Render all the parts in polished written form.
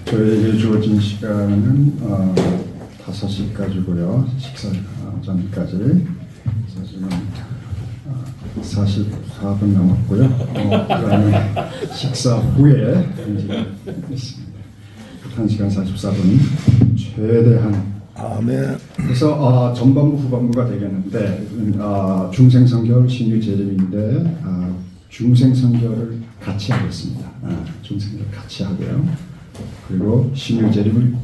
저에게 주어진 시간은 5시까지고요. 식사 전까지. 그래서 지금 44분 남았고요. 그다음에 식사 후에 있습니다. 1시간 44분 최대한. 아멘. 그래서 전반부 후반부가 되겠는데 중생선결 신유재림인데 중생선결을 같이 하겠습니다. 중생선결 같이 하고요. 그리고 신유재림을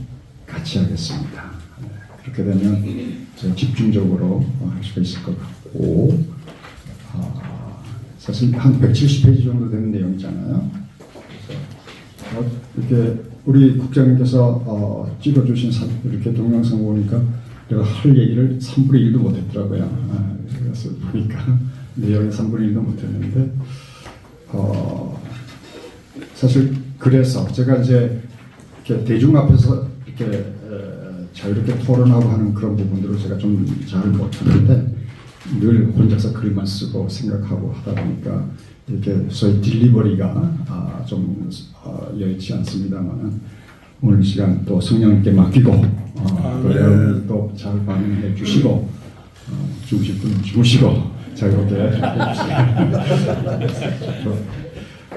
같이 하겠습니다. 그렇게 되면 제가 집중적으로 할 수가 있을 것 같고 사실 한 170페이지 정도 되는 내용이잖아요. 그래서 이렇게 우리 국장님께서 찍어주신 이렇게 동영상 보니까 내가 할 얘기를 3분의 1도 못했더라고요. 그래서 보니까 내용의 3분의 1도 못했는데 사실 그래서 제가 이제 이렇게 대중 앞에서 이렇게 자유롭게 토론하고 하는 그런 부분들을 제가 좀 잘 못하는데 늘 혼자서 글만 쓰고 생각하고 하다 보니까 이렇게 소위 딜리버리가 좀 여의치 않습니다만 오늘 시간 또 성령님께 맡기고 또 또 잘 반응해 주시고 주무실 분 주무시고 자유롭게 해주시고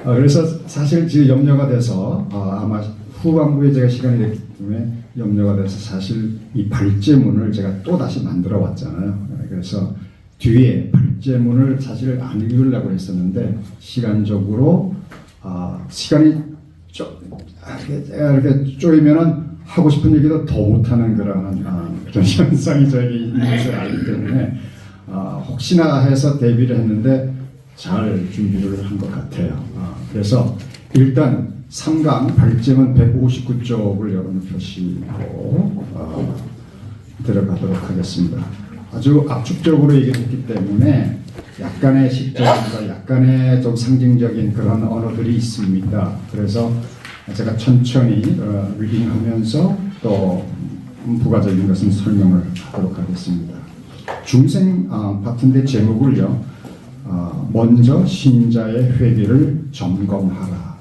그래서 사실 지금 염려가 돼서 아마 후반부에 제가 시간이 됐기 때문에 염려가 돼서 사실 이 발제문을 제가 또 다시 만들어 왔잖아요. 그래서 뒤에 발제문을 사실 안 읽으려고 했었는데 시간적으로 시간이 이렇게 쪼이면은 하고 싶은 얘기도 더 못하는 그런 현상이 저에게 있는 것을 알기 때문에 혹시나 해서 대비를 했는데 잘 준비를 한 것 같아요. 그래서 일단 3강 발제문 159쪽을 여러분 펴시고 들어가도록 하겠습니다. 아주 압축적으로 얘기했기 때문에 약간의 시점과 약간의 좀 상징적인 그런 언어들이 있습니다. 그래서 제가 천천히 리딩하면서 또 부가적인 것은 설명을 하도록 하겠습니다. 중생 파트인데 제목을요. 먼저 신자의 회개를 점검하라.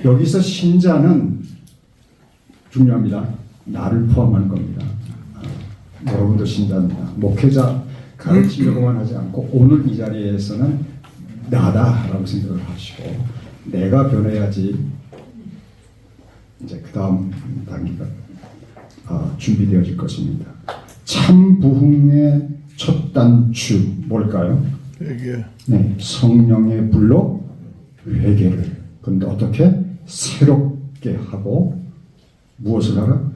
여기서 신자는 중요합니다. 나를 포함하는 겁니다. 여러분도 신자입니다. 목회자 가르치려고만 하지 않고 오늘 이 자리에서는 나다라고 생각을 하시고 내가 변해야지 이제 그 다음 단계가 준비되어질 것입니다. 참 부흥의 첫 단추 뭘까요? 회개. 네, 성령의 불로 회개를. 그런데 어떻게? 새롭게 하고 무엇을 하라?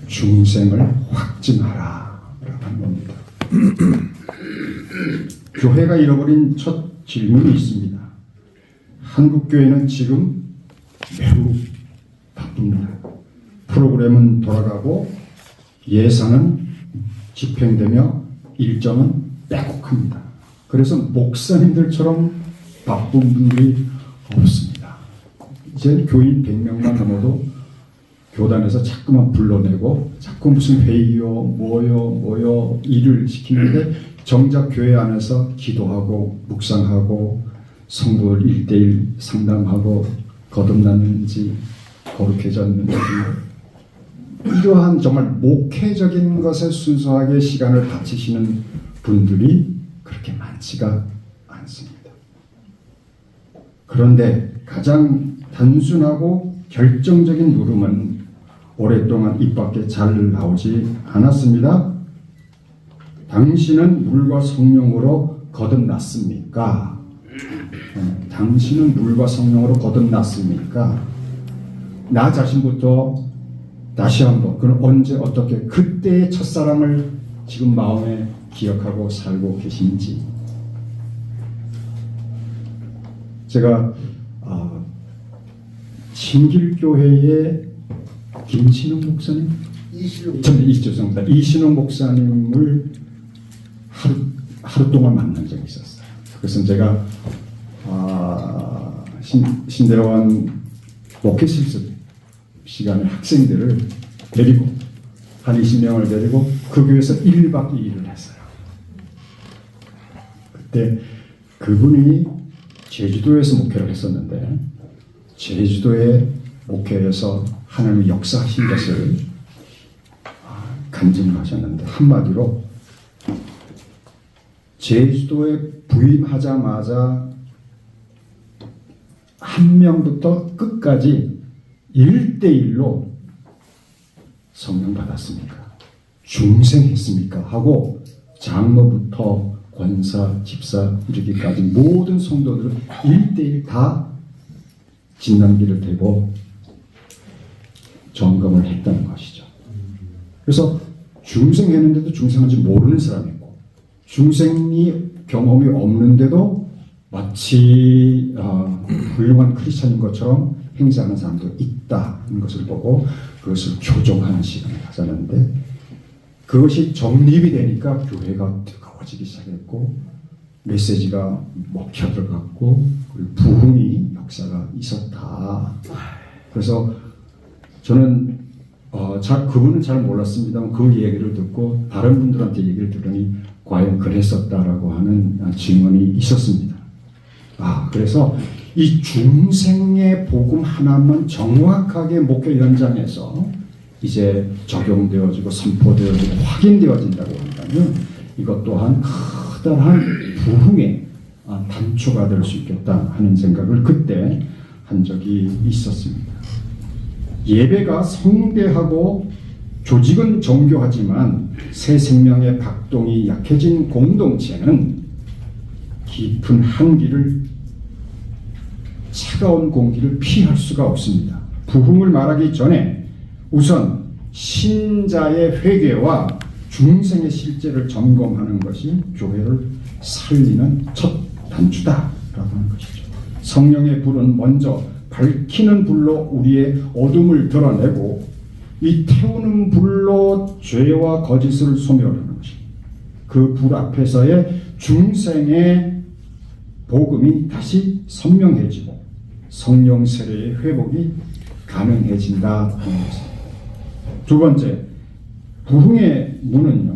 중생을 확증하라 라는 겁니다. 교회가 잃어버린 첫 질문이 있습니다. 한국교회는 지금 매우 바쁩니다. 프로그램은 돌아가고 예산은 집행되며 일정은 빼곡합니다. 그래서 목사님들처럼 바쁜 분들이 없습니다. 이제 교인 100명만 넘어도 교단에서 자꾸만 불러내고 자꾸 무슨 회의요 뭐요 일을 시키는데 정작 교회 안에서 기도하고 묵상하고 성도들 1대1 상담하고 거듭났는지 거룩해졌는지 이러한 정말 목회적인 것에 순수하게 시간을 바치시는 분들이 그렇게 많지가 않습니다. 그런데 가장 단순하고 결정적인 물음은 오랫동안 입 밖에 잘 나오지 않았습니다. 당신은 물과 성령으로 거듭났습니까? 당신은 물과 성령으로 거듭났습니까? 나 자신부터 다시 한번 그럼 언제 어떻게 그때의 첫사랑을 지금 마음에 기억하고 살고 계신지 제가 신길교회의 김신웅 목사님? 이신웅 목사님을 하루 동안 만난 적이 있었어요. 그래서 제가 신대원 목회 실습 시간에 학생들을 데리고 한 20명을 데리고 그 교회에서 1박 2일을 했어요. 그때 그분이 제주도에서 목회를 했었는데 제주도에 목회에서 하나님의 역사하신 것을 간증을 하셨는데, 한마디로 제주도에 부임하자마자 한 명부터 끝까지 1대1로 성령 받았습니까? 중생했습니까? 하고 장로부터 권사, 집사 이르기까지 모든 성도들은 1대1 다 진단기를 대고 점검을 했다는 것이죠. 그래서 중생했는데도 중생한지 모르는 사람이 있고, 중생이 경험이 없는데도 마치 훌륭한 크리스찬인 것처럼 행사하는 사람도 있다는 것을 보고 그것을 교정하는 시간을 가졌는데, 그것이 정립이 되니까 교회가 뜨거워지기 시작했고 메시지가 먹혀 들어갔고 부흥이 역사가 있었다. 그래서 저는 그분은 잘 몰랐습니다만 그 얘기를 듣고 다른 분들한테 얘기를 들으니 과연 그랬었다라고 하는 증언이 있었습니다. 그래서 이 중생의 복음 하나만 정확하게 목회 현장에서 이제 적용되어지고 선포되어지고 확인되어진다고 한다면 이것 또한 커다란 부흥의 단초가 될 수 있겠다 하는 생각을 그때 한 적이 있었습니다. 예배가 성대하고 조직은 정교하지만 새 생명의 박동이 약해진 공동체는 깊은 한기를, 차가운 공기를 피할 수가 없습니다. 부흥을 말하기 전에 우선 신자의 회개와 중생의 실제를 점검하는 것이 교회를 살리는 첫 단추다라고 하는 것이죠. 성령의 불은 먼저 밝히는 불로 우리의 어둠을 드러내고 이 태우는 불로 죄와 거짓을 소멸하는 것입니다. 그 불 앞에서의 중생의 복음이 다시 선명해지고 성령 세례의 회복이 가능해진다 하는 것입니다. 두 번째, 부흥의 문은요,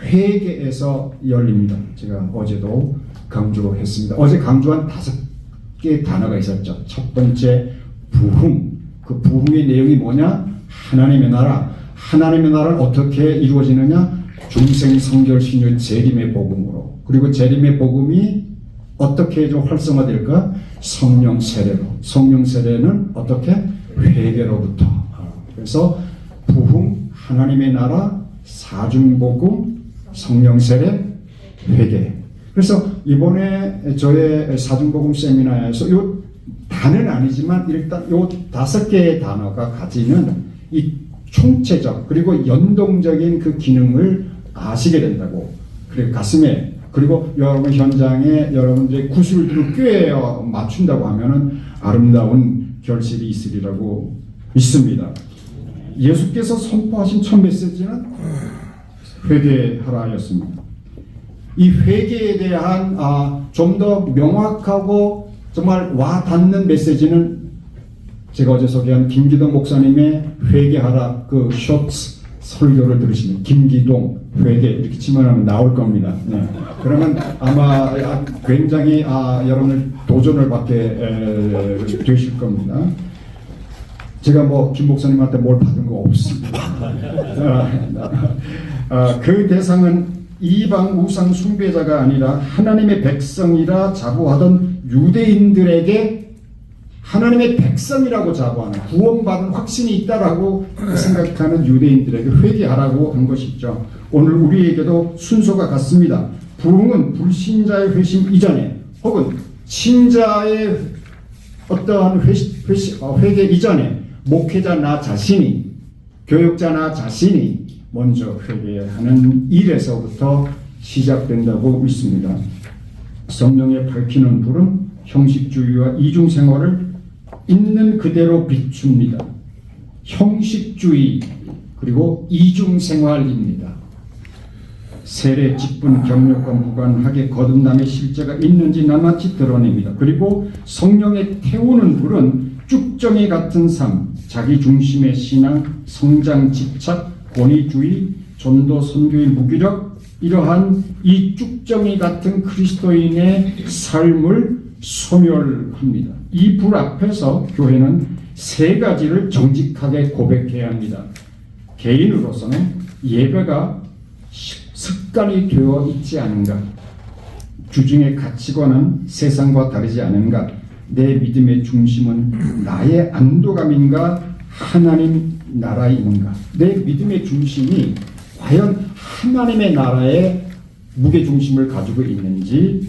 회개에서 열립니다. 제가 어제도 강조했습니다. 어제 강조한 5개의 단어가 있었죠. 첫 번째, 부흥. 그 부흥의 내용이 뭐냐? 하나님의 나라. 하나님의 나라는 어떻게 이루어지느냐? 중생, 성결, 신유, 재림의 복음으로. 그리고 재림의 복음이 어떻게 좀 활성화될까? 성령 세례로. 성령 세례는 어떻게? 회개로부터. 그래서 부흥, 하나님의 나라, 사중복음, 성령 세례, 회개. 그래서 이번에 저의 사중복음 세미나에서 요 단은 아니지만 일단 요 5개의 단어가 가지는 이 총체적 그리고 연동적인 그 기능을 아시게 된다고. 그리고 가슴에, 그리고 여러분 현장에 여러분들의 구슬들을 꿰어 맞춘다고 하면은 아름다운 결실이 있으리라고 믿습니다. 예수께서 선포하신 첫 메시지는 회개하라였습니다. 이 회개에 대한 좀 더 명확하고 정말 와닿는 메시지는 제가 어제 소개한 김기동 목사님의 회개하라 그 쇼츠 설교를 들으시면 김기동 회개 이렇게 치면 나올 겁니다. 네. 그러면 아마 굉장히 여러분들 도전을 받게 되실 겁니다. 제가 김 목사님한테 뭘 받은 거 없습니다. 그 대상은 이방 우상 숭배자가 아니라 하나님의 백성이라 자부하던 유대인들에게 하나님의 백성이라고 자부하는 구원받은 확신이 있다라고 생각하는 유대인들에게 회개하라고 한 것이죠. 오늘 우리에게도 순서가 같습니다. 부흥은 불신자의 회심 이전에 혹은 신자의 어떠한 회개 이전에 목회자 나 자신이, 교육자 나 자신이 먼저 회개하는 일에서부터 시작된다고 믿습니다. 성령의 밝히는 불은 형식주의와 이중생활을 있는 그대로 비춥니다. 형식주의 그리고 이중생활입니다. 세례, 직분, 경력과 무관하게 거듭남의 실제가 있는지 낱낱이 드러냅니다. 그리고 성령의 태우는 불은 쭉정이 같은 삶, 자기 중심의 신앙, 성장, 집착, 권위주의, 전도, 선교의 무기력, 이러한 이 쭉정이 같은 그리스도인의 삶을 소멸합니다. 이 불 앞에서 교회는 세 가지를 정직하게 고백해야 합니다. 개인으로서는 예배가 습관이 되어 있지 않은가, 주중의 가치관은 세상과 다르지 않은가, 내 믿음의 중심은 나의 안도감인가 하나님 나라인가, 내 믿음의 중심이 과연 하나님의 나라에 무게중심을 가지고 있는지,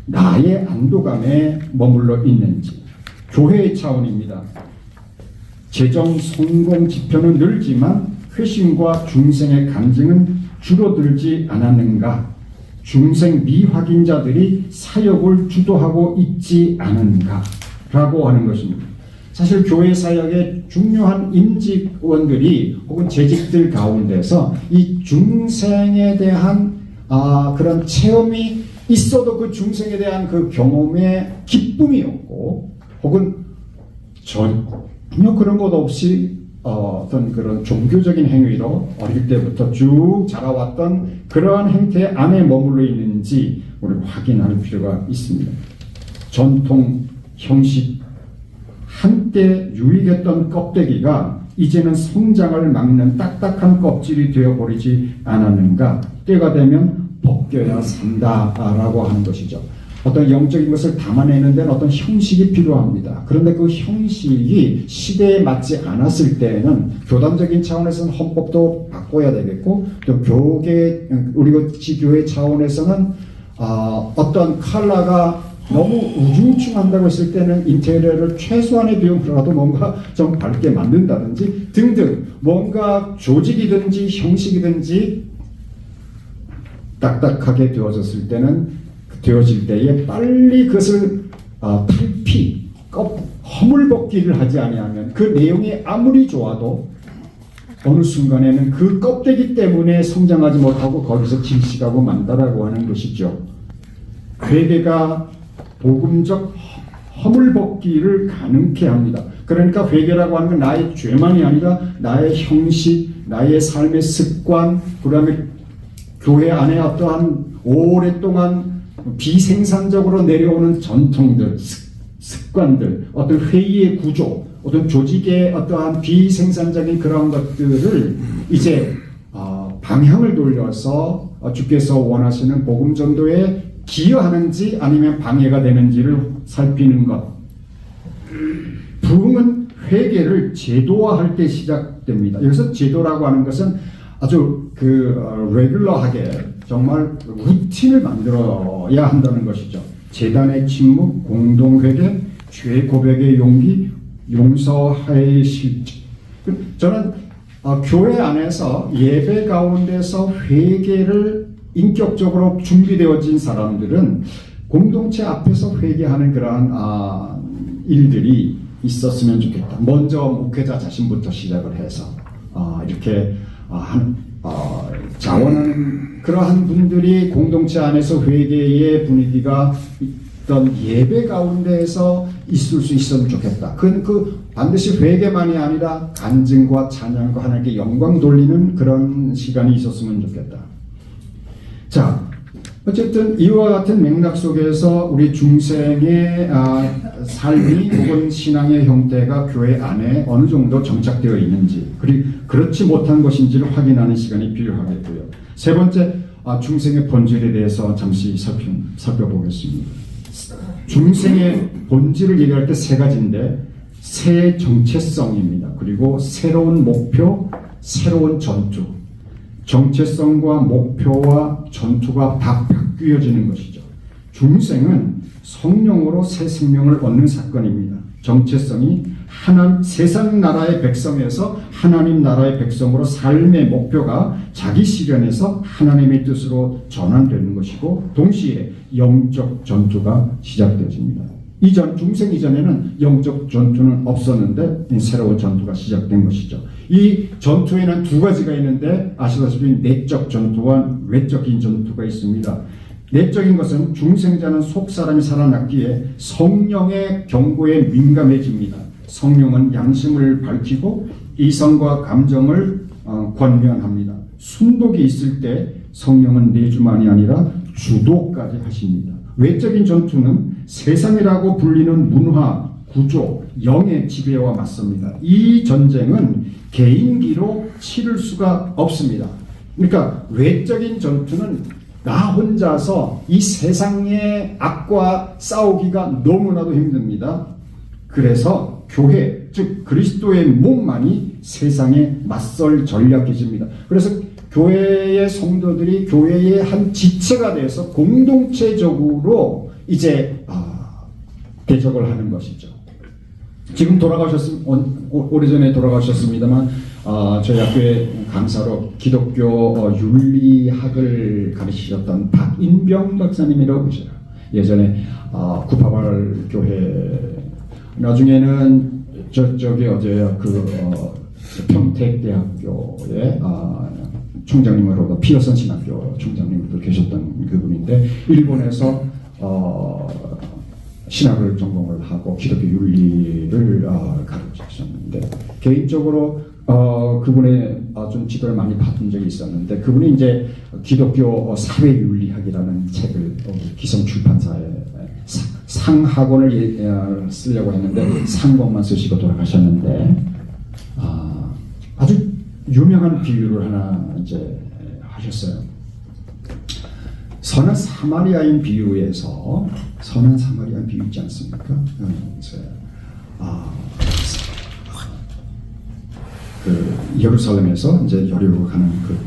나의 안도감에 머물러 있는지. 교회의 차원입니다. 재정 성공 지표는 늘지만 회심과 중생의 간증은 줄어들지 않았는가, 중생 미확인자들이 사역을 주도하고 있지 않은가 라고 하는 것입니다. 사실 교회 사역의 중요한 임직원들이 혹은 재직들 가운데서 이 중생에 대한 그런 체험이 있어도 그 중생에 대한 그 경험에 기쁨이 없고, 혹은 전혀 그런 것 없이 어떤 그런 종교적인 행위로 어릴 때부터 쭉 자라왔던 그러한 행태 안에 머물러 있는지 우리가 확인할 필요가 있습니다. 전통, 형식, 한때 유익했던 껍데기가 이제는 성장을 막는 딱딱한 껍질이 되어버리지 않았는가, 때가 되면 벗겨야 산다라고 하는 것이죠. 어떤 영적인 것을 담아내는 데는 어떤 형식이 필요합니다. 그런데 그 형식이 시대에 맞지 않았을 때에는 교단적인 차원에서는 헌법도 바꿔야 되겠고, 또 우리 교회 차원에서는 어떤 컬러가 너무 우중충한다고 했을 때는 인테리어를 최소한의 비용으로라도 뭔가 좀 밝게 만든다든지 등등, 뭔가 조직이든지 형식이든지 딱딱하게 되어질 때에 빨리 그것을 탈피, 허물벗기를 하지 아니하면 그 내용이 아무리 좋아도 어느 순간에는 그 껍데기 때문에 성장하지 못하고 거기서 질식하고 만다라고 하는 것이죠. 회개가 복음적 허물벗기를 가능케 합니다. 그러니까 회개라고 하는 건 나의 죄만이 아니라 나의 형식, 나의 삶의 습관, 그 다음에 교회 안에 어떠한 오랫동안 비생산적으로 내려오는 전통들, 습관들, 어떤 회의의 구조, 어떤 조직의 어떠한 비생산적인 그런 것들을 이제 방향을 돌려서 주께서 원하시는 복음 전도에 기여하는지 아니면 방해가 되는지를 살피는 것. 부흥은 회개를 제도화할 때 시작됩니다. 여기서 제도라고 하는 것은 아주 레귤러하게 정말 루틴을 만들어야 한다는 것이죠. 재단의 침묵, 공동회개, 죄 고백의 용기, 용서의 실제. 저는 교회 안에서 예배 가운데서 회개를 인격적으로 준비되어진 사람들은 공동체 앞에서 회개하는 그러한 일들이 있었으면 좋겠다. 먼저 목회자 자신부터 시작을 해서 이렇게 자원하는 그러한 분들이 공동체 안에서 회개의 분위기가 있던 예배 가운데에서 있을 수 있으면 좋겠다. 그건 반드시 회개만이 아니라 간증과 찬양과 하나님께 영광 돌리는 그런 시간이 있었으면 좋겠다. 자, 어쨌든 이와 같은 맥락 속에서 우리 중생의 삶이 혹은 신앙의 형태가 교회 안에 어느 정도 정착되어 있는지, 그리고 그렇지 못한 것인지를 확인하는 시간이 필요하겠고요. 세 번째, 중생의 본질에 대해서 잠시 살펴보겠습니다. 중생의 본질을 얘기할 때 세 가지인데, 새 정체성입니다. 그리고 새로운 목표, 새로운 전투. 정체성과 목표와 전투가 다 바뀌어지는 것이죠. 중생은 성령으로 새 생명을 얻는 사건입니다. 정체성이 세상 나라의 백성에서 하나님 나라의 백성으로 삶의 목표가 자기 실현에서 하나님의 뜻으로 전환되는 것이고, 동시에 영적 전투가 시작되어집니다. 중생 이전에는 영적 전투는 없었는데 새로운 전투가 시작된 것이죠. 이 전투에는 두 가지가 있는데 아시다시피 내적 전투와 외적인 전투가 있습니다. 내적인 것은 중생자는 속사람이 살아났기에 성령의 경고에 민감해집니다. 성령은 양심을 밝히고 이성과 감정을 권면합니다. 순복이 있을 때 성령은 내주만이 아니라 주도까지 하십니다. 외적인 전투는 세상이라고 불리는 문화, 구조, 영의 지배와 맞섭니다. 이 전쟁은 개인기로 치를 수가 없습니다. 그러니까 외적인 전투는 나 혼자서 이 세상의 악과 싸우기가 너무나도 힘듭니다. 그래서 교회, 즉 그리스도의 몸만이 세상에 맞설 전략기지입니다. 그래서 교회의 성도들이 교회의 한 지체가 돼서 공동체적으로 이제 대적을 하는 것이죠. 지금 오래전에 돌아가셨습니다만 저희 학교의 강사로 기독교 윤리학을 가르치셨던 박인병 박사님이라고 계셔요. 예전에 구파발 교회, 나중에는 저기 어제 평택대학교의 총장님으로도 피어선 신학교 총장님으로도 계셨던 그분인데 일본에서 신학을 전공을 하고 기독교 윤리를 가르치셨는데 개인적으로 그분의 좀 지도를 많이 받은 적이 있었는데 그분이 이제 기독교 사회윤리학이라는 책을 기성 출판사에 상학원을 쓰려고 했는데 상권만 쓰시고 돌아가셨는데 아주 유명한 비유를 하나 이제 하셨어요. 선한 사마리아인 비유에서 선한 사마리아인 비유 있지 않습니까? 예루살렘에서 이제 여리고 가는 그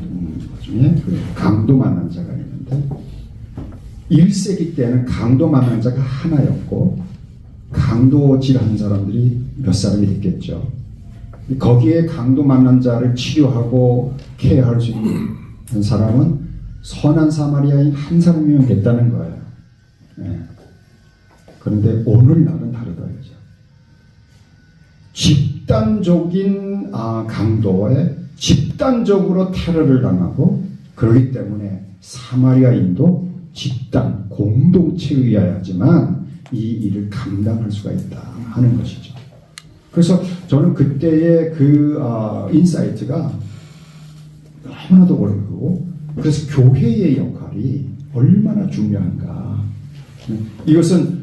중에 강도 만난 자가 있는데 1세기 때는 강도 만난 자가 하나였고 강도질한 사람들이 몇 사람이 됐겠죠. 거기에 강도 만난 자를 치료하고 케어할 수 있는 사람은 선한 사마리아인 한 사람이면 됐다는 거예요. 네. 그런데 오늘날은 다르다 이거죠. 집단적인 강도에 집단적으로 테러를 당하고 그렇기 때문에 사마리아인도 집단 공동체에 의하야지만 이 일을 감당할 수가 있다 하는 것이죠. 그래서 저는 그때의 그 인사이트가 너무나도 어렵고 그래서 교회의 역할이 얼마나 중요한가. 이것은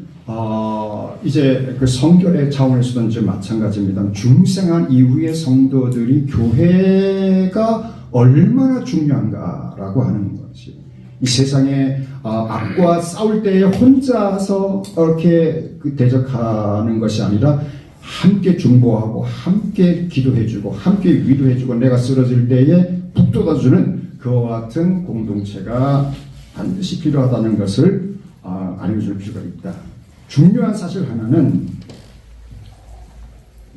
이제 그 성결의 차원에서도 이제 마찬가지입니다. 중생한 이후의 성도들이 교회가 얼마나 중요한가라고 하는 것이 이 세상에 악과 싸울 때에 혼자서 이렇게 대적하는 것이 아니라 함께 중보하고 함께 기도해주고 함께 위로해주고 내가 쓰러질 때에 북돋아주는 그와 같은 공동체가 반드시 필요하다는 것을 알려줄 필요가 있다. 중요한 사실 하나는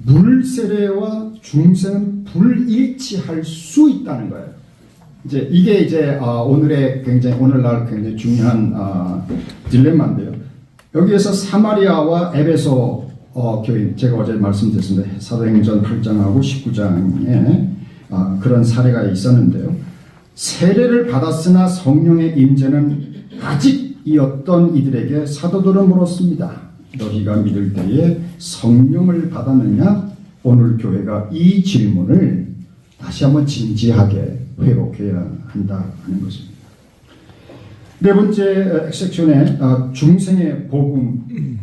물세례와 중생은 불일치할 수 있다는 거예요. 이게 이제 오늘날 굉장히 중요한 딜레마인데요. 여기에서 사마리아와 에베소 교인, 제가 어제 말씀드렸습니다. 사도행전 8장하고 19장에 그런 사례가 있었는데요. 세례를 받았으나 성령의 임재는 아직이었던 이들에게 사도들은 물었습니다. 너희가 믿을 때에 성령을 받았느냐? 오늘 교회가 이 질문을 다시 한번 진지하게 회복해야 한다 하는 것입니다. 네 번째 섹션에 중생의 복음,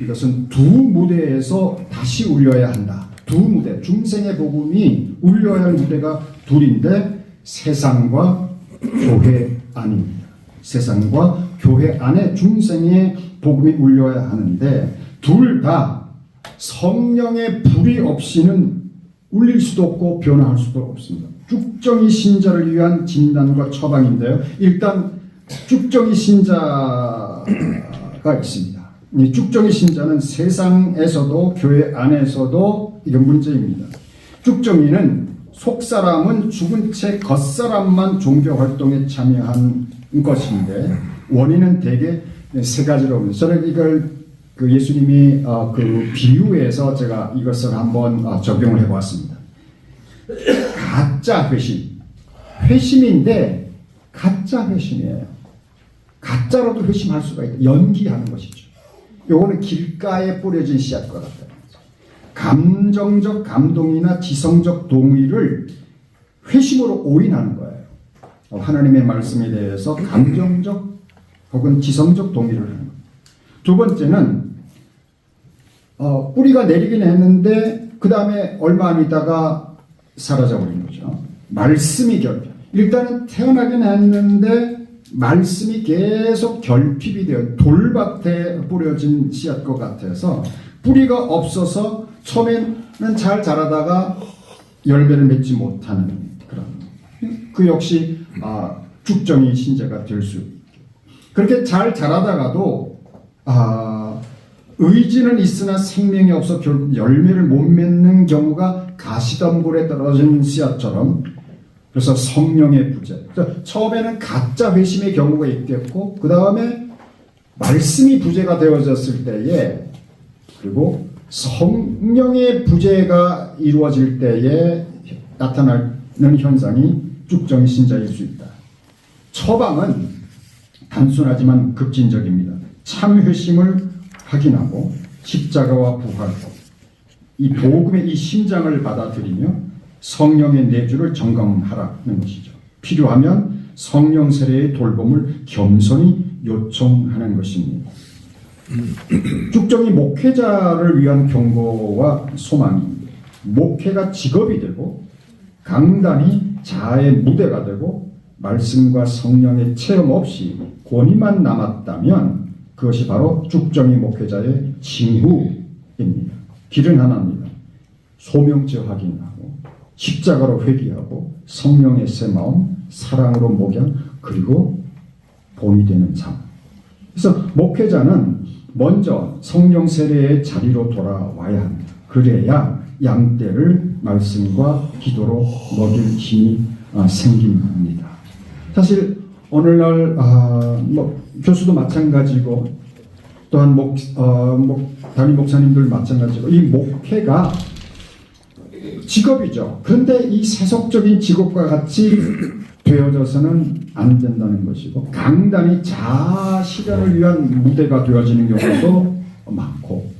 이것은 두 무대에서 다시 울려야 한다. 두 무대, 중생의 복음이 울려야 할 무대가 둘인데 세상과 교회 안입니다. 세상과 교회 안에 중생의 복음이 울려야 하는데 둘 다 성령의 불이 없이는 울릴 수도 없고 변화할 수도 없습니다. 쭉정이 신자를 위한 진단과 처방인데요. 일단 쭉정이 신자가 있습니다. 이 쭉정이 신자는 세상에서도 교회 안에서도 이게 문제입니다. 쭉정이는 속사람은 죽은 채 겉사람만 종교활동에 참여한 것인데 원인은 대개 세 가지로 봅니다. 저는 이걸 예수님이 그 비유에서 제가 이것을 한번 적용을 해보았습니다. 가짜 회심, 회심인데 가짜 회심이에요. 가짜로도 회심할 수가 있다. 연기하는 것이죠. 요거는 길가에 뿌려진 씨앗 것 같아요. 감정적 감동이나 지성적 동의를 회심으로 오인하는 거예요. 하나님의 말씀에 대해서 감정적 혹은 지성적 동의를 하는 거예요. 두 번째는 뿌리가 내리긴 했는데 그 다음에 얼마 안 있다가 사라져버린 거죠. 말씀이 일단은 태어나긴 했는데 말씀이 계속 결핍이 되어 돌밭에 뿌려진 씨앗것 같아서 뿌리가 없어서 처음에는 잘 자라다가 열매를 맺지 못하는 그런 그 역시 죽정이 신자가 될 수 있고 그렇게 잘 자라다가도 의지는 있으나 생명이 없어 결국 열매를 못 맺는 경우가 가시덤불에 떨어진 씨앗처럼 그래서 성령의 부재. 처음에는 가짜 회심의 경우가 있겠고 그 다음에 말씀이 부재가 되어졌을 때에 그리고 성령의 부재가 이루어질 때에 나타나는 현상이 죽정의 신자일 수 있다. 처방은 단순하지만 급진적입니다. 참 회심을 확인하고 십자가와 부활, 이 복음의 이 심장을 받아들이며 성령의 내주를 점검하라는 것이죠. 필요하면 성령 세례의 돌봄을 겸손히 요청하는 것입니다. 죽정이 목회자를 위한 경고와 소망입니다. 목회가 직업이 되고 강단이 자아의 무대가 되고 말씀과 성령의 체험 없이 권위만 남았다면 그것이 바로 죽정이 목회자의 징후입니다. 길은 하나입니다. 소명체 확인하고 십자가로 회개하고 성령의 새 마음, 사랑으로 목양, 그리고 본이 되는 삶. 그래서 목회자는 먼저 성령 세례의 자리로 돌아와야 합니다. 그래야 양떼를 말씀과 기도로 먹일 힘이 생깁니다. 사실 오늘날 교수도 마찬가지고 또한 담임 목사님들 마찬가지고 이 목회가 직업이죠. 그런데 이 세속적인 직업과 같이 되어져서는 안 된다는 것이고 강단이 자아 실현을 위한 무대가 되어지는 경우도 많고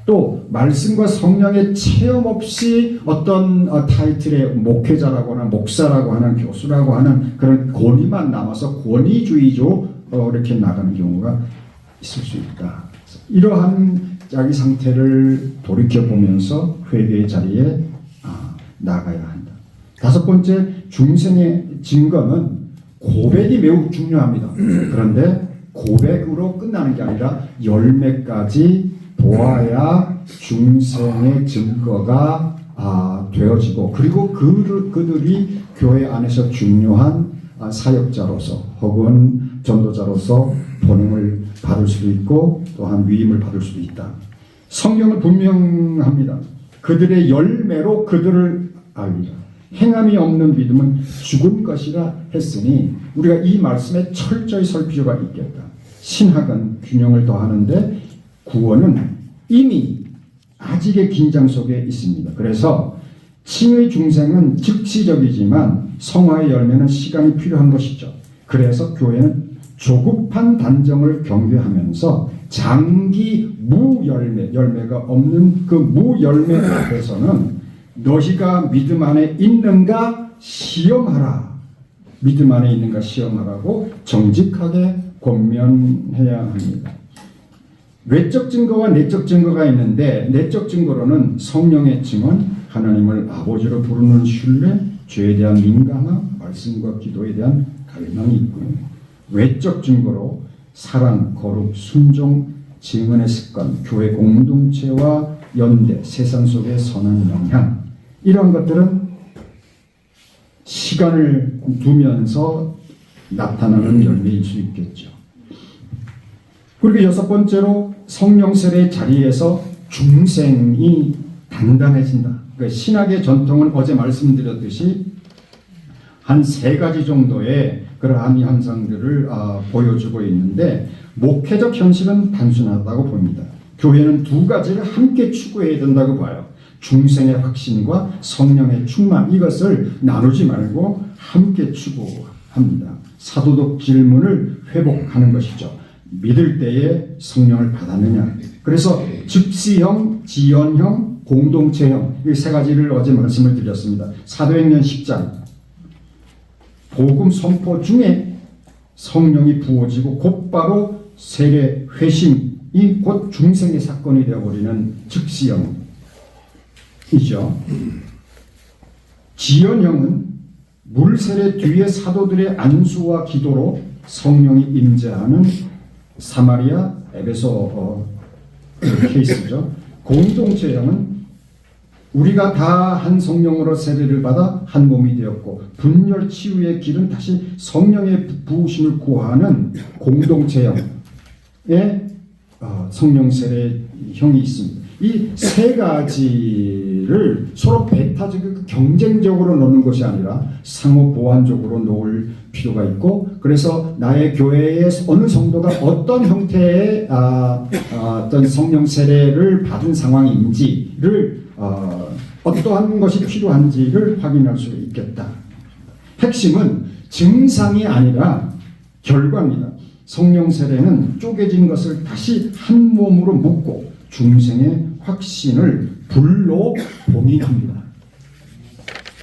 또 말씀과 성령의 체험 없이 어떤 타이틀의 목회자라거나 목사라고 하는 교수라고 하는 그런 권위만 남아서 권위주의로 이렇게 나가는 경우가 있을 수 있다. 이러한 자기 상태를 돌이켜보면서 회개의 자리에 나가야 한다. 다섯 번째, 중생의 증거는 고백이 매우 중요합니다. 그런데 고백으로 끝나는 게 아니라 열매까지 보아야 중생의 증거가 되어지고 그리고 그들이 교회 안에서 중요한 사역자로서 혹은 전도자로서 본음을 받을 수도 있고 또한 위임을 받을 수도 있다. 성경은 분명합니다. 그들의 열매로 그들을 알리라. 행함이 없는 믿음은 죽은 것이라 했으니 우리가 이 말씀에 철저히 설 필요가 있겠다. 신학은 균형을 더하는데 구원은 이미 아직의 긴장 속에 있습니다. 그래서 칭의 중생은 즉시적이지만 성화의 열매는 시간이 필요한 것이죠. 그래서 교회는 조급한 단정을 경계하면서 장기 열매가 없는 그 무열매 앞에서는 너희가 믿음 안에 있는가 시험하라. 믿음 안에 있는가 시험하라고 정직하게 권면해야 합니다. 외적 증거와 내적 증거가 있는데 내적 증거로는 성령의 증언, 하나님을 아버지로 부르는 신뢰, 죄에 대한 민감함, 말씀과 기도에 대한 갈망이 있고요. 외적 증거로 사랑, 거룩, 순종, 증언의 습관, 교회 공동체와 연대, 세상 속의 선한 영향 이런 것들은 시간을 두면서 나타나는 열매일 수 있겠죠. 그리고 여섯 번째로 성령 세례의 자리에서 중생이 단단해진다. 그러니까 신학의 전통은 어제 말씀드렸듯이 한 세 가지 정도의 그러한 현상들을 보여주고 있는데 목회적 현실은 단순하다고 봅니다. 교회는 두 가지를 함께 추구해야 된다고 봐요. 중생의 확신과 성령의 충만, 이것을 나누지 말고 함께 추구합니다. 사도적 질문을 회복하는 것이죠. 믿을 때에 성령을 받았느냐. 그래서 즉시형, 지연형, 공동체형 이 세 가지를 어제 말씀을 드렸습니다. 사도행전 10장 복음 선포 중에 성령이 부어지고 곧바로 세례 회심 이 곧 중생의 사건이 되어버리는 즉시형이죠. 지연형은 물세례 뒤에 사도들의 안수와 기도로 성령이 임재하는 사마리아 에베소 케이스죠. 공동체형은 우리가 다 한 성령으로 세례를 받아 한 몸이 되었고 분열 치유의 길은 다시 성령의 부으심을 구하는 공동체형의 성령 세례형이 있습니다. 이 세 가지를 서로 배타적이고 경쟁적으로 놓는 것이 아니라 상호 보완적으로 놓을 필요가 있고, 그래서 나의 교회에 어느 성도가 어떤 형태의 어떤 성령 세례를 받은 상황인지를 어떠한 것이 필요한지를 확인할 수 있겠다. 핵심은 증상이 아니라 결과입니다. 성령 세례는 쪼개진 것을 다시 한 몸으로 묶고 중생의 확신을 불로 봉인합니다.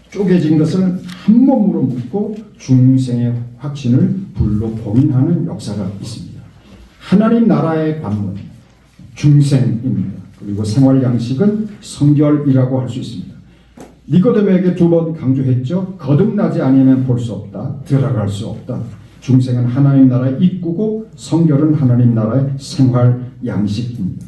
쪼개진 것을 한 몸으로 묶고 중생의 확신을 불로 봉인하는 역사가 있습니다. 하나님 나라의 관문, 중생입니다. 그리고 생활 양식은 성결이라고 할 수 있습니다. 니고데모에게 2번 강조했죠. 거듭나지 아니하면 볼 수 없다. 들어갈 수 없다. 중생은 하나님 나라의 입구고 성결은 하나님 나라의 생활 양식입니다.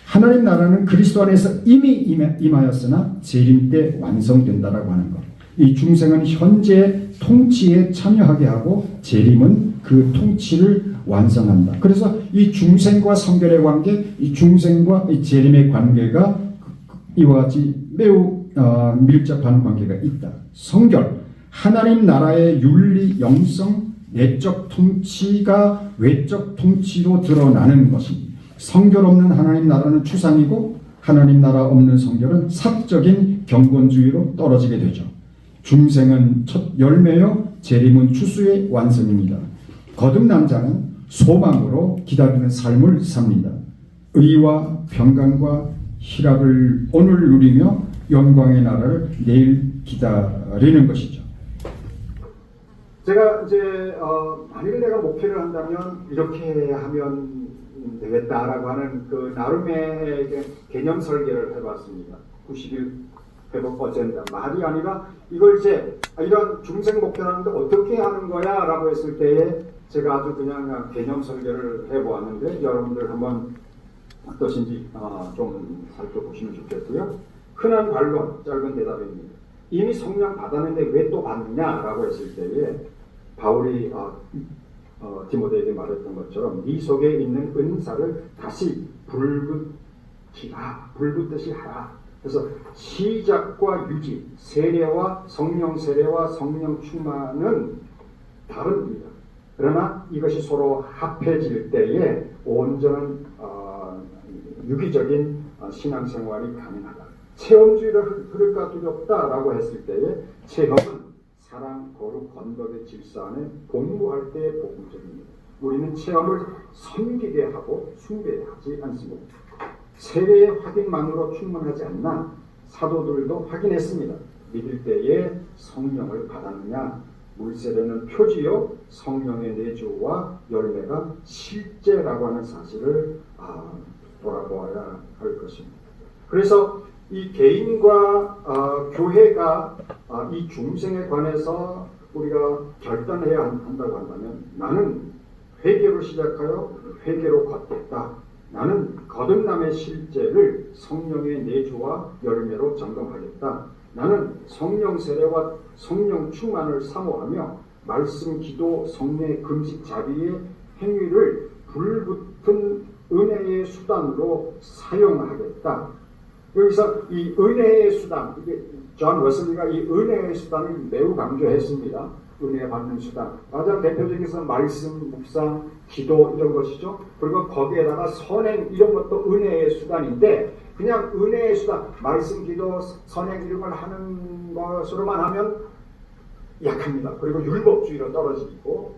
하나님 나라는 그리스도 안에서 이미 임하였으나 재림 때 완성된다라고 하는 것. 이 중생은 현재 통치에 참여하게 하고 재림은 그 통치를 완성한다. 그래서 이 중생과 성결의 관계, 이 중생과 이 재림의 관계가 이와 같이 매우 밀접한 관계가 있다. 성결, 하나님 나라의 윤리, 영성, 내적 통치가 외적 통치로 드러나는 것입니다. 성결 없는 하나님 나라는 추상이고 하나님 나라 없는 성결은 사적인 경건주의로 떨어지게 되죠. 중생은 첫 열매요, 재림은 추수의 완성입니다. 거듭난 자는 소망으로 기다리는 삶을 삽니다. 의와 평강과 희락을 오늘 누리며 영광의 나라를 내일 기다리는 것이죠. 제가 이제 만일 내가 목회를 한다면 이렇게 하면 되겠다라고 하는 그 나름의 개념 설계를 해봤습니다. 90일 회복 어젠다. 말이 아니라 이걸 이제 이런 중생 목표를 하는데 어떻게 하는 거야? 라고 했을 때에 제가 아주 그냥 개념 설계를 해보았는데 여러분들 한번 어떠신지 좀 살펴보시면 좋겠고요. 흔한 반론, 짧은 대답입니다. 이미 성령 받았는데 왜 또 받느냐라고 했을 때에 바울이 디모데에게 말했던 것처럼 네 속에 있는 은사를 다시 불붙듯이 하라. 그래서 시작과 유지, 세례와 성령 충만은 다릅니다. 그러나 이것이 서로 합해질 때에 온전한 유기적인 신앙생활이 가능하다. 체험주의를 흐를까 두렵다라고 했을 때에 체험은 사랑, 거룩, 건덕의 질서 안에 공부할 때의 복음적입니다. 우리는 체험을 섬기게 하고 숭배하지 않습니다. 세례의 확인만으로 충분하지 않나 사도들도 확인했습니다. 믿을 때에 성령을 받았느냐. 물세례는 표지요, 성령의 내주와 열매가 실제라고 하는 사실을 돌아보아야 할 것입니다. 그래서 이 개인과 교회가 이 중생에 관해서 우리가 결단해야 한다고 한다면 나는 회개로 시작하여 회개로 걷겠다. 나는 거듭남의 실제를 성령의 내주와 열매로 점검하겠다. 나는 성령 세례와 성령 충만을 사모하며 말씀, 기도, 성례, 금식, 자비의 행위를 불붙은 은혜의 수단으로 사용하겠다. 여기서 이 은혜의 수단, 이게 존 웨슬리가 이 은혜의 수단을 매우 강조했습니다. 은혜 받는 수단. 가장 대표적인 것은 말씀, 묵상, 기도 이런 것이죠. 그리고 거기에다가 선행 이런 것도 은혜의 수단인데 그냥 은혜의 수단, 말씀, 기도, 선행 이런 걸 하는 것으로만 하면 약합니다. 그리고 율법주의로 떨어지고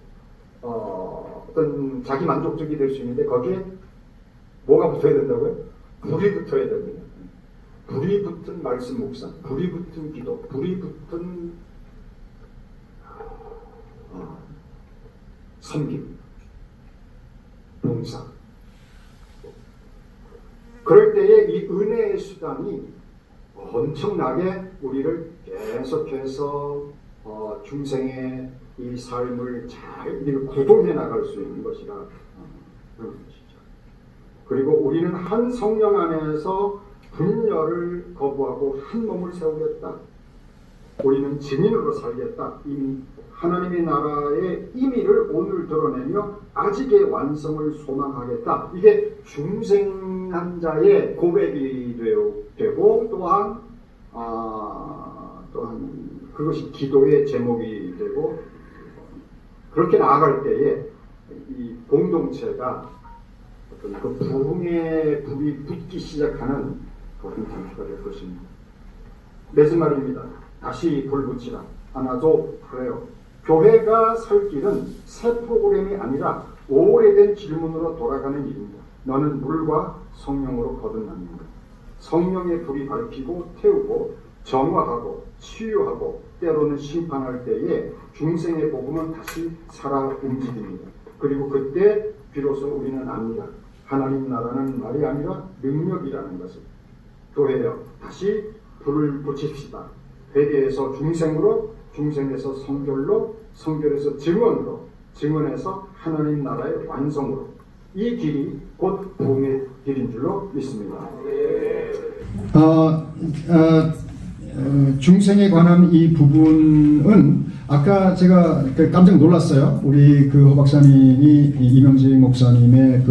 어떤 자기 만족적이 될 수 있는데 거기에 뭐가 붙어야 된다고요? 불이 붙어야 됩니다. 불이 붙은 말씀 묵상, 불이 붙은 기도, 불이 붙은 섬김, 봉사 그럴 때에 이 은혜의 수단이 엄청나게 우리를 계속해서 중생의 이 삶을 잘 구동해 나갈 수 있는 것이라 그런 것이죠. 그리고 우리는 한 성령 안에서 분열을 거부하고 한 몸을 세우겠다. 우리는 증인으로 살겠다. 이미 하나님의 나라의 의미를 오늘 드러내며 아직의 완성을 소망하겠다. 이게 중생한 자의 고백이 되고 또한 그것이 기도의 제목이 되고 그렇게 나아갈 때에 이 공동체가 어떤 그 부흥의 불이 붙기 시작하는 그런 단계가 될 것입니다. 맺은 말입니다. 다시 불 붙이라. 하나도 그래요. 교회가 살 길은 새 프로그램이 아니라 오래된 질문으로 돌아가는 일입니다. 너는 물과 성령으로 거듭납니다. 성령의 불이 밝히고 태우고 정화하고 치유하고 때로는 심판할 때에 중생의 복음은 다시 살아 움직입니다. 그리고 그때 비로소 우리는 압니다. 하나님 나라는 말이 아니라 능력이라는 것을. 교회여 다시 불을 붙입시다. 회개에서 중생으로, 중생에서 성결로, 성결에서 증언으로, 증언에서 하나님 나라의 완성으로. 이 길이 곧 부흥의 길인 줄로 믿습니다. 중생에 관한 이 부분은 아까 제가 깜짝 놀랐어요. 우리 그 허 박사님이 이명직 목사님의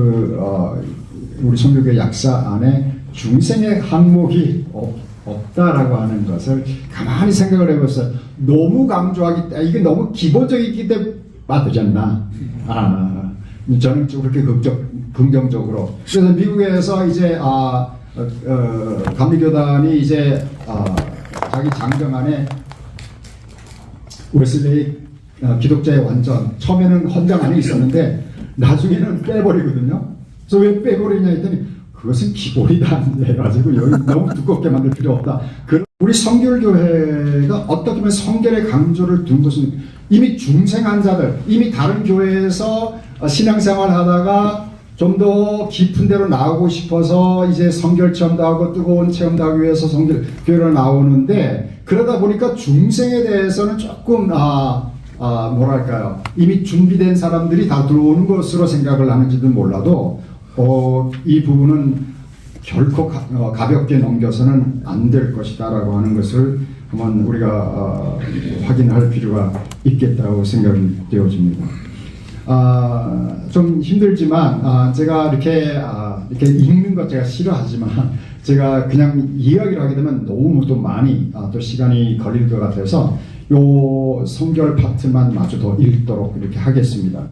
우리 선교계 약사 안에 중생의 항목이 없다라고 하는 것을 가만히 생각을 해봤어요. 너무 강조하기 때문에 이게 너무 기본적이기 때문에 되지 않나. 저는 그렇게 긍정적으로. 그래서 미국에서 이제 감리교단이 이제 자기 장정 안에 웨슬레이 기독자의 완전 처음에는 헌장 안에 있었는데 나중에는 빼버리거든요. 그래서 왜 빼버리냐 했더니 그것은 기본이다 해가지고 여기 너무 두껍게 만들 필요 없다. 우리 성결교회가 어떻게 보면 성결의 강조를 둔 것은 이미 중생한 자들, 이미 다른 교회에서 신앙생활 하다가 좀 더 깊은 데로 나오고 싶어서 이제 성결 체험도 하고 뜨거운 체험도 하기 위해서 성결교회로 나오는데 그러다 보니까 중생에 대해서는 조금 뭐랄까요, 이미 준비된 사람들이 다 들어오는 것으로 생각을 하는지도 몰라도 이 부분은 결코 가볍게 넘겨서는 안 될 것이다 라고 하는 것을 한번 우리가 확인할 필요가 있겠다고 생각이 되어집니다. 좀 힘들지만 제가 이렇게 읽는 것 제가 싫어하지만 제가 그냥 이야기를 하게 되면 너무 또 많이 또 시간이 걸릴 것 같아서 요 성결 파트만 마저 더 읽도록 이렇게 하겠습니다.